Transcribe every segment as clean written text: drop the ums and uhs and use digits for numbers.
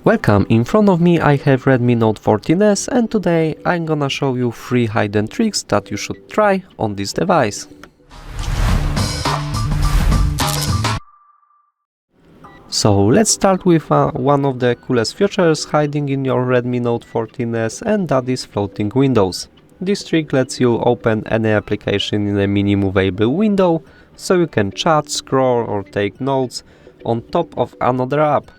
Welcome, in front of me I have Redmi Note 14s and today I'm gonna show you 3 hidden tricks that you should try on this device. So let's start with one of the coolest features hiding in your Redmi Note 14s, and that is floating windows. This trick lets you open any application in a mini movable window, so you can chat, scroll or take notes on top of another app.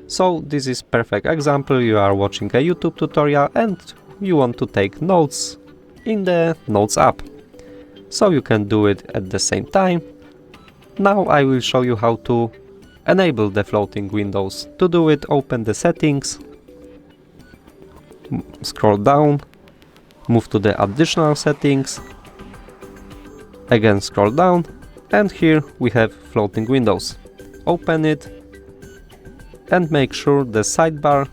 So this is perfect example. You are watching a YouTube tutorial and you want to take notes in the Notes app. So you can do it at the same time. Now I will show you how to enable the floating windows. To do it, open the settings, scroll down, move to the additional settings, again scroll down, and here we have floating windows. Open it and make sure the sidebar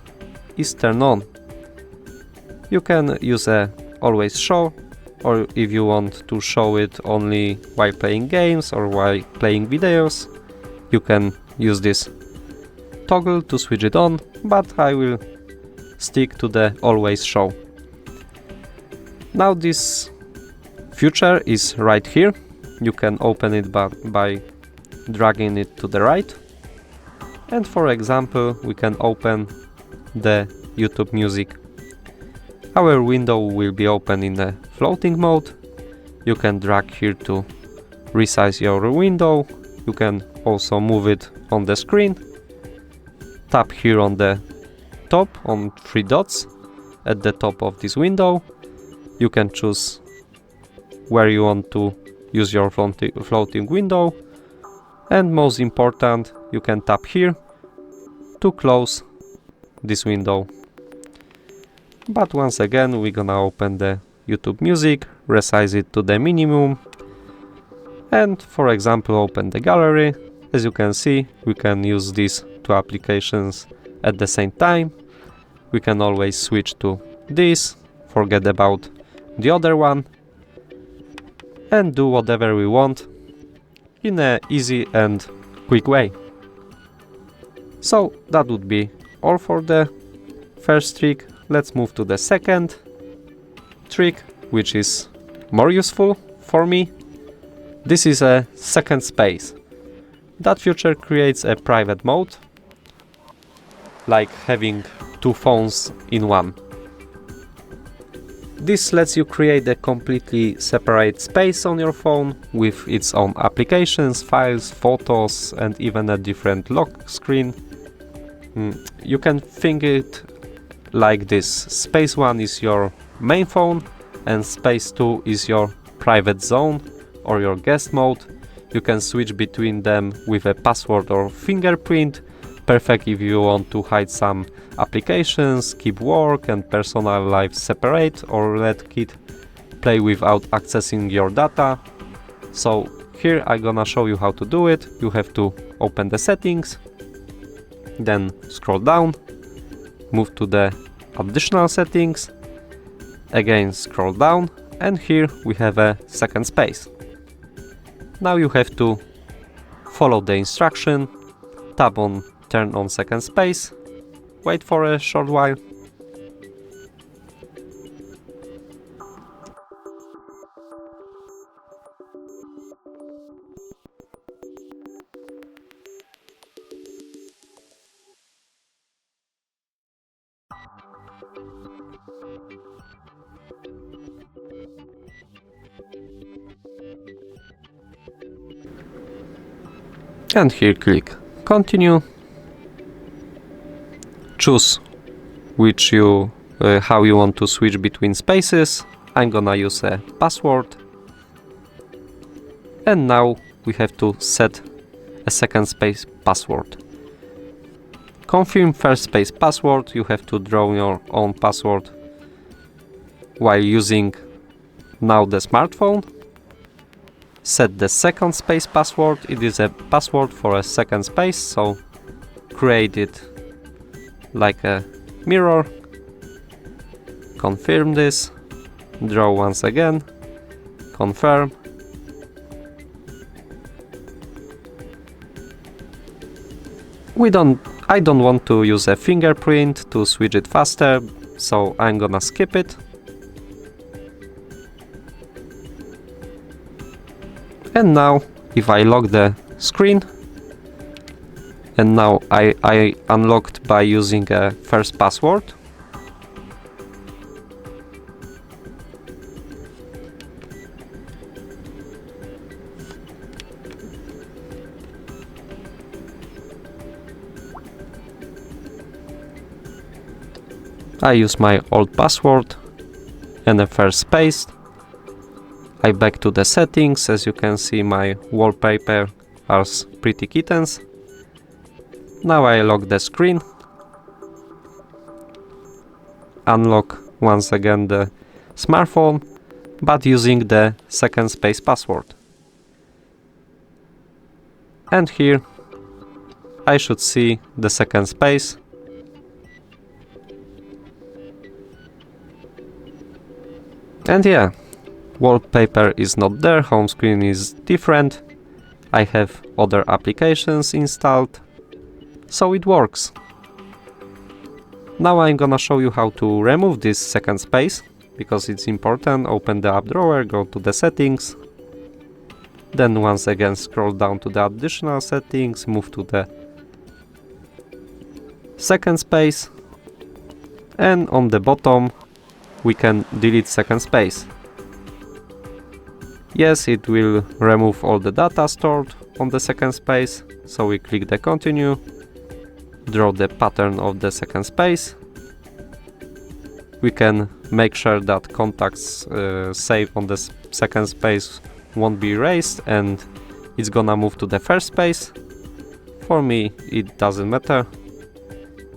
is turned on. You can use a always show, or if you want to show it only while playing games or while playing videos, you can use this toggle to switch it on, but I will stick to the always show. Now this feature is right here. You can open it by dragging it to the right. And for example, we can open the YouTube music. Our window will be open in the floating mode. You can drag here to resize your window. You can also move it on the screen. Tap here on the top on 3 dots at the top of this window. You can choose where you want to use your floating window. And most important, you can tap here to close this window. But once again, we're gonna open the YouTube music, resize it to the minimum, and for example open the gallery. As you can see, we can use these 2 applications at the same time. We can always switch to this, forget about the other one, and do whatever we want in an easy and quick way. So that would be all for the first trick. Let's move to the second trick, which is more useful for me. This is a second space. That feature creates a private mode, like having 2 phones in one. This lets you create a completely separate space on your phone with its own applications, files, photos, and even a different lock screen. You can think it like this. Space 1 is your main phone and space 2 is your private zone or your guest mode. You can switch between them with a password or fingerprint. Perfect if you want to hide some applications, keep work and personal life separate, or let kid play without accessing your data. So here I'm gonna show you how to do it. You have to open the settings, then scroll down, move to the additional settings, again scroll down, and here we have a second space. Now you have to follow the instruction, tap on turn on second space, wait for a short while, and here click continue. Choose how you want to switch between spaces. I'm gonna use a password. And now we have to set a second space password. Confirm first space password. You have to draw your own password while using now the smartphone. Set the second space password. It is a password for a second space, so create it like a mirror. Confirm this, draw once again, confirm, I don't want to use a fingerprint to switch it faster, so I'm gonna skip it. And now, if I lock the screen, and now I unlocked by using a first password. I use my old password and a first space. I back to the settings. As you can see, my wallpaper are pretty kittens. Now I lock the screen. Unlock once again the smartphone, but using the second space password. And here I should see the second space. And yeah, wallpaper is not there, home screen is different. I have other applications installed, so it works. Now I'm gonna show you how to remove this second space, because it's important. Open the app drawer, go to the settings, then once again scroll down to the additional settings, move to the second space, and on the bottom we can delete second space. Yes, it will remove all the data stored on the second space, so we click the continue, draw the pattern of the second space. We can make sure that contacts saved on the second space won't be erased and it's gonna move to the first space. For me, it doesn't matter.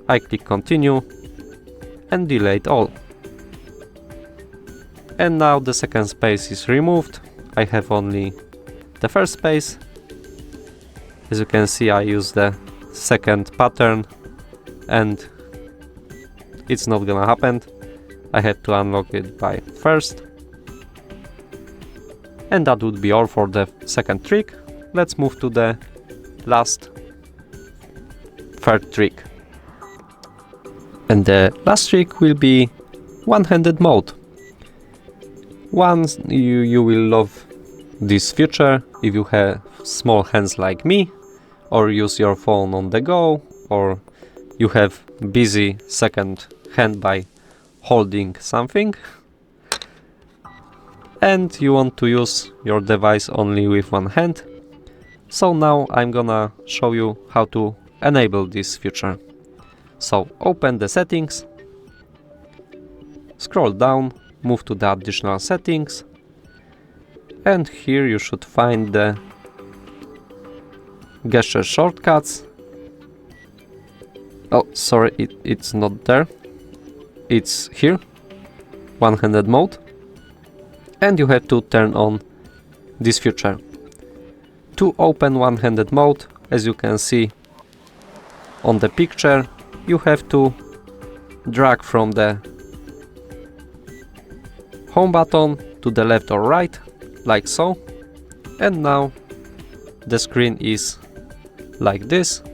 I click continue and delete all. And now the second space is removed. I have only the first space. As you can see, I use the second pattern and it's not gonna happen. I had to unlock it by first. And that would be all for the second trick. Let's move to the third trick. And the last trick will be one-handed mode. Once you will love this feature if you have small hands like me, or use your phone on the go, or you have busy second hand by holding something and you want to use your device only with one hand. So now I'm gonna show you how to enable this feature. So open the settings, scroll down, move to the additional settings, and here you should find the gesture shortcuts. Oh, sorry, it's not there. It's here, one-handed mode, and you have to turn on this feature. To open one-handed mode, as you can see on the picture, you have to drag from the home button to the left or right, like so, and now the screen is like this.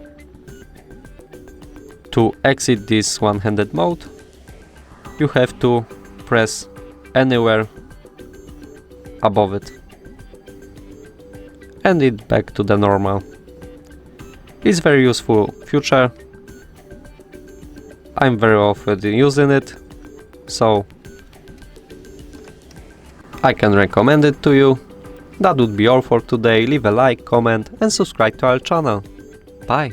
To exit this one-handed mode, you have to press anywhere above it and it back to the normal. It's very useful feature. I'm very often using it, so I can recommend it to you. That would be all for today. Leave a like, comment and subscribe to our channel. Bye!